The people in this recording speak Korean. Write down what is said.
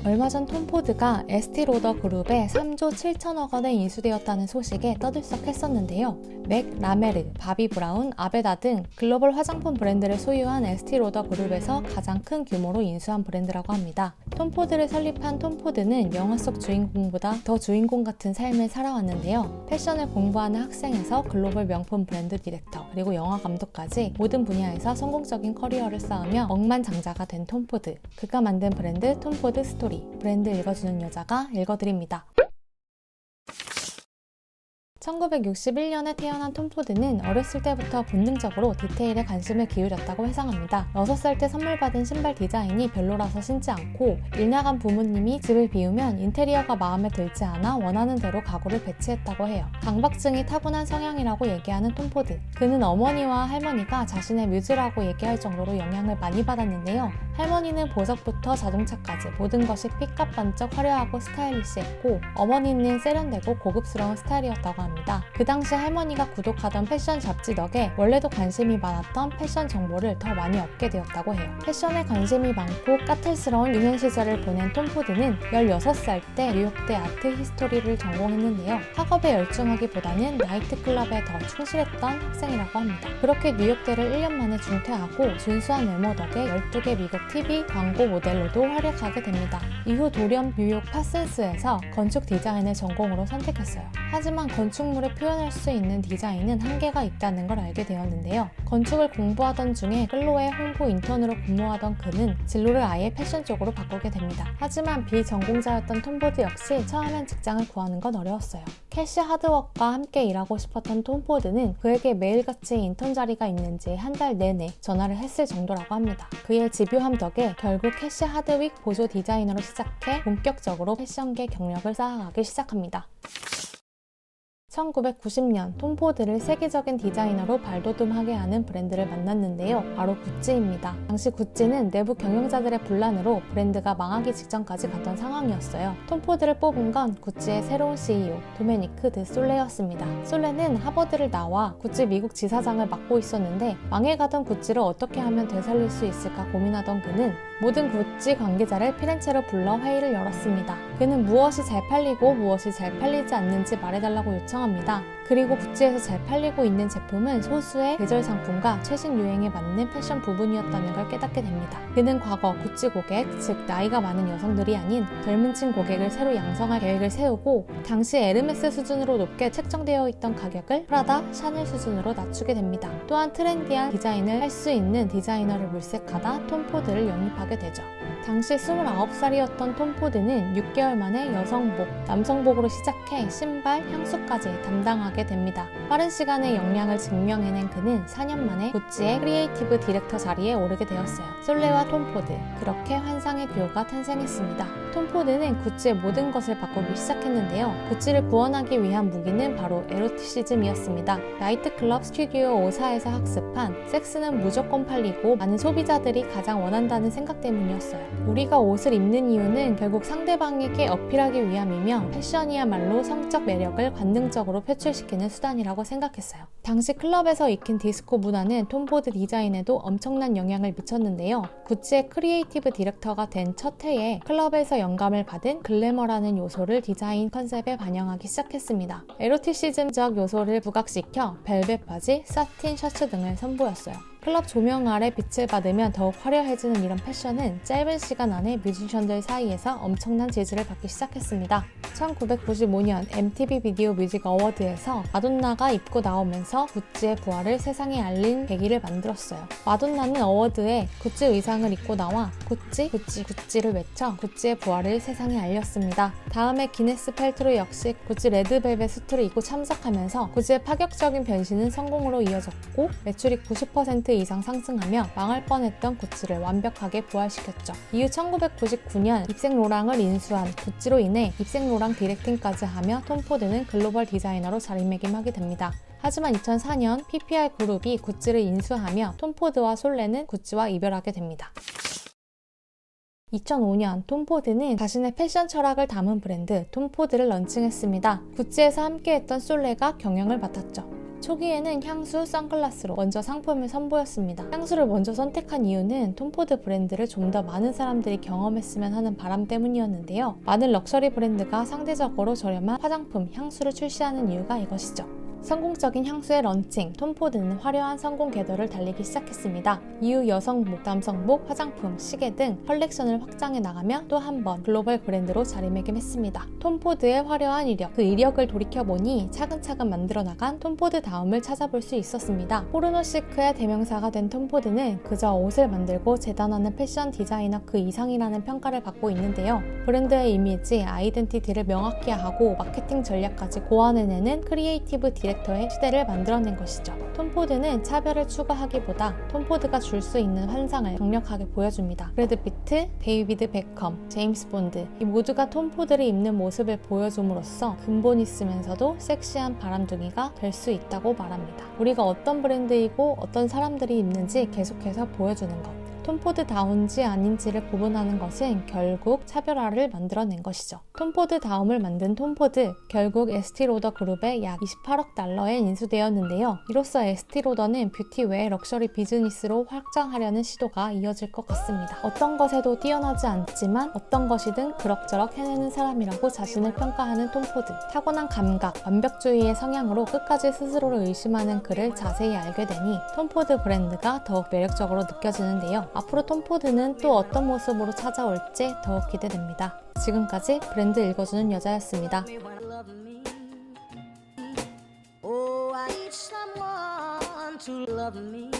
얼마 전 톰 포드가 에스티 로더 그룹에 3조 7천억 원에 인수되었다는 소식에 떠들썩했었는데요. 맥, 라메르, 바비 브라운, 아베다 등 글로벌 화장품 브랜드를 소유한 에스티 로더 그룹에서 가장 큰 규모로 인수한 브랜드라고 합니다. 톰 포드를 설립한 톰 포드는 영화 속 주인공보다 더 주인공 같은 삶을 살아왔는데요. 패션을 공부하는 학생에서 글로벌 명품 브랜드 디렉터, 그리고 영화 감독까지 모든 분야에서 성공적인 커리어를 쌓으며 억만장자가 된 톰 포드. 그가 만든 브랜드 톰 포드 스토리. 브랜드 읽어주는 여자가 읽어드립니다. 1961년에 태어난 톰 포드는 어렸을 때부터 본능적으로 디테일에 관심을 기울였다고 회상합니다. 6살 때 선물 받은 신발 디자인이 별로라서 신지 않고 일 나간 부모님이 집을 비우면 인테리어가 마음에 들지 않아 원하는 대로 가구를 배치했다고 해요. 강박증이 타고난 성향이라고 얘기하는 톰 포드. 그는 어머니와 할머니가 자신의 뮤즈라고 얘기할 정도로 영향을 많이 받았는데요. 할머니는 보석부터 자동차까지 모든 것이 핏값반짝 화려하고 스타일리시했고, 어머니는 세련되고 고급스러운 스타일이었다고 합니다. 그 당시 할머니가 구독하던 패션 잡지 덕에 원래도 관심이 많았던 패션 정보를 더 많이 얻게 되었다고 해요. 패션에 관심이 많고 까탈스러운 유년 시절을 보낸 톰 포드는 16살 때 뉴욕대 아트 히스토리를 전공했는데요. 학업에 열중하기보다는 나이트클럽에 더 충실했던 학생이라고 합니다. 그렇게 뉴욕대를 1년 만에 중퇴하고 준수한 외모 덕에 12개 미국 TV 광고 모델로도 활약하게 됩니다. 이후 돌연 뉴욕 파슨스에서 건축 디자인을 전공으로 선택했어요. 하지만 건축물을 표현할 수 있는 디자인은 한계가 있다는 걸 알게 되었는데요. 건축을 공부하던 중에 클로에 홍보 인턴으로 근무하던 그는 진로를 아예 패션 쪽으로 바꾸게 됩니다. 하지만 비전공자였던 톰 포드 역시 처음엔 직장을 구하는 건 어려웠어요. 캐시 하드웍과 함께 일하고 싶었던 톰 포드는 그에게 매일같이 인턴 자리가 있는지 한 달 내내 전화를 했을 정도라고 합니다. 그의 집요함 덕에 결국 캐시 하드윅 보조 디자이너로 시작해 본격적으로 패션계 경력을 쌓아가기 시작합니다. 1990년 톰 포드를 세계적인 디자이너로 발돋움하게 하는 브랜드를 만났는데요. 바로 구찌입니다. 당시 구찌는 내부 경영자들의 분란으로 브랜드가 망하기 직전까지 갔던 상황이었어요. 톰 포드를 뽑은 건 구찌의 새로운 CEO 도메니크 드 솔레였습니다. 솔레는 하버드를 나와 구찌 미국 지사장을 맡고 있었는데 망해가던 구찌를 어떻게 하면 되살릴 수 있을까 고민하던 그는 모든 구찌 관계자를 피렌체로 불러 회의를 열었습니다. 그는 무엇이 잘 팔리고 무엇이 잘 팔리지 않는지 말해달라고 요청합니다. 그리고 구찌에서 잘 팔리고 있는 제품은 소수의 계절 상품과 최신 유행에 맞는 패션 부분이었다는 걸 깨닫게 됩니다. 그는 과거 구찌 고객, 즉 나이가 많은 여성들이 아닌 젊은 층 고객을 새로 양성할 계획을 세우고, 당시 에르메스 수준으로 높게 책정되어 있던 가격을 프라다, 샤넬 수준으로 낮추게 됩니다. 또한 트렌디한 디자인을 할 수 있는 디자이너를 물색하다 톰 포드를 영입하게 되죠. 당시 29살이었던 톰 포드는 6개월 만에 여성복, 남성복으로 시작해 신발, 향수까지 담당하게 됩니다. 빠른 시간에 역량을 증명해낸 그는 4년 만에 구찌의 크리에이티브 디렉터 자리에 오르게 되었어요. 솔레와 톰 포드, 그렇게 환상의 듀오가 탄생했습니다. 톰 포드는 구찌의 모든 것을 바꾸기 시작했는데요. 구찌를 구원하기 위한 무기는 바로 에로티시즘이었습니다. 나이트클럽 스튜디오 5사에서 학습한 섹스는 무조건 팔리고 많은 소비자들이 가장 원한다는 생각 때문이었어요. 우리가 옷을 입는 이유는 결국 상대방에게 어필하기 위함이며 패션이야말로 성적 매력을 관능적으로 표출시키는 수단이라고 생각했어요. 당시 클럽에서 익힌 디스코 문화는 톰 포드 디자인에도 엄청난 영향을 미쳤는데요. 구찌의 크리에이티브 디렉터가 된 첫 해에 클럽에서 영감을 받은 글래머라는 요소를 디자인 컨셉에 반영하기 시작했습니다. 에로티시즘적 요소를 부각시켜 벨벳 바지, 사틴 셔츠 등을 선보였어요. 클럽 조명 아래 빛을 받으면 더욱 화려해지는 이런 패션은 짧은 시간 안에 뮤지션들 사이에서 엄청난 지지를 받기 시작했습니다. 1995년 MTV 비디오 뮤직 어워드에서 마돈나가 입고 나오면서 구찌의 부활을 세상에 알린 계기를 만들었어요. 마돈나는 어워드에 구찌 의상을 입고 나와 구찌, 구찌, 구찌를 외쳐 구찌의 부활을 세상에 알렸습니다. 다음에 기네스 펠트로 역시 구찌 레드벨벳 수트를 입고 참석하면서 구찌의 파격적인 변신은 성공으로 이어졌고, 매출이 90% 이상 상승하며 망할 뻔했던 구찌를 완벽하게 부활시켰죠. 이후 1999년 입생로랑을 인수한 구찌로 인해 입생로랑 디렉팅까지 하며 톰 포드는 글로벌 디자이너로 자리매김하게 됩니다. 하지만 2004년 PPR 그룹이 구찌를 인수하며 톰 포드와 솔레는 구찌와 이별하게 됩니다. 2005년 톰 포드는 자신의 패션 철학을 담은 브랜드 톰 포드를 런칭했습니다. 구찌에서 함께했던 솔레가 경영을 맡았죠. 초기에는 향수, 선글라스로 먼저 상품을 선보였습니다. 향수를 먼저 선택한 이유는 톰 포드 브랜드를 좀 더 많은 사람들이 경험했으면 하는 바람 때문이었는데요. 많은 럭셔리 브랜드가 상대적으로 저렴한 화장품, 향수를 출시하는 이유가 이것이죠. 성공적인 향수의 런칭, 톰 포드는 화려한 성공 궤도를 달리기 시작했습니다. 이후 여성복, 남성복, 화장품, 시계 등 컬렉션을 확장해 나가며 또 한 번 글로벌 브랜드로 자리매김했습니다. 톰 포드의 화려한 이력, 그 이력을 돌이켜보니 차근차근 만들어 나간 톰 포드 다움을 찾아볼 수 있었습니다. 포르노 시크의 대명사가 된 톰 포드는 그저 옷을 만들고 재단하는 패션 디자이너 그 이상이라는 평가를 받고 있는데요. 브랜드의 이미지, 아이덴티티를 명확히 하고 마케팅 전략까지 고안해내는 크리에이티브 디렉터의 시대를 만들어낸 것이죠. 톰 포드는 차별을 추구하기보다 톰 포드가 줄 수 있는 환상을 강력하게 보여줍니다. 브래드 피트, 데이비드 베컴, 제임스 본드 이 모두가 톰 포드를 입는 모습을 보여줌으로써 근본 있으면서도 섹시한 바람둥이가 될 수 있다고 말합니다. 우리가 어떤 브랜드이고 어떤 사람들이 입는지 계속해서 보여주는 것. 톰 포드다운지 아닌지를 구분하는 것은 결국 차별화를 만들어낸 것이죠. 톰 포드다움을 만든 톰 포드, 결국 에스티로더 그룹에 약 28억 달러에 인수되었는데요. 이로써 에스티로더는 뷰티 외 럭셔리 비즈니스로 확장하려는 시도가 이어질 것 같습니다. 어떤 것에도 뛰어나지 않지만 어떤 것이든 그럭저럭 해내는 사람이라고 자신을 평가하는 톰 포드. 타고난 감각, 완벽주의의 성향으로 끝까지 스스로를 의심하는 그를 자세히 알게 되니 톰 포드 브랜드가 더욱 매력적으로 느껴지는데요. 앞으로 톰 포드는 또 어떤 모습으로 찾아올지 더욱 기대됩니다. 지금까지 브랜드 읽어주는 여자였습니다. Oh, I need someone to love me.